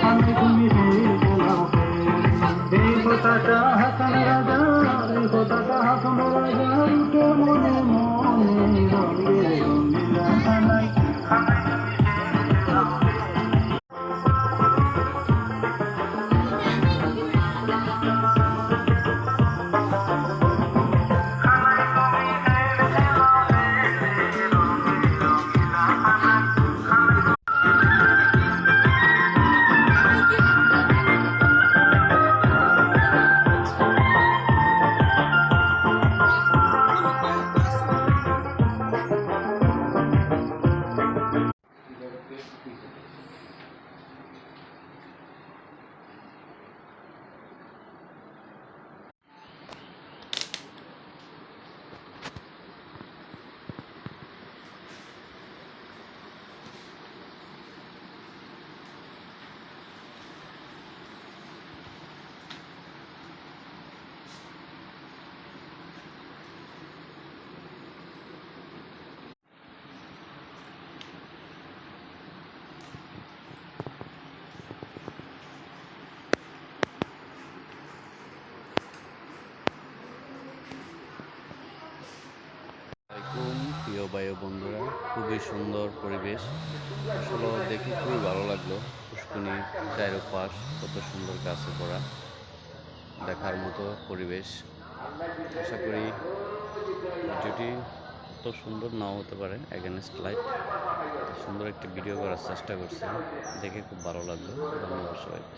আমি তুমি এই কথাটা হাসান রাজার, এই কথাটা হাসান রাজার মনে মনে রঙে রঙে রাখা নাই। প্রিয় ভাই ও বন্ধুরা, খুবই সুন্দর পরিবেশ। আসলে দেখে খুবই ভালো লাগলো। পুষ্করিণীর চারপাশ কত সুন্দর গাছে ভরা, দেখার মতো পরিবেশ। আশা করি ভিডিওটি অত সুন্দর নাও হতে পারে, এগেনস্ট লাইট সুন্দর একটি ভিডিও করার চেষ্টা করছি, দেখে খুব ভালো লাগলো। ধন্যবাদ সবাইকে।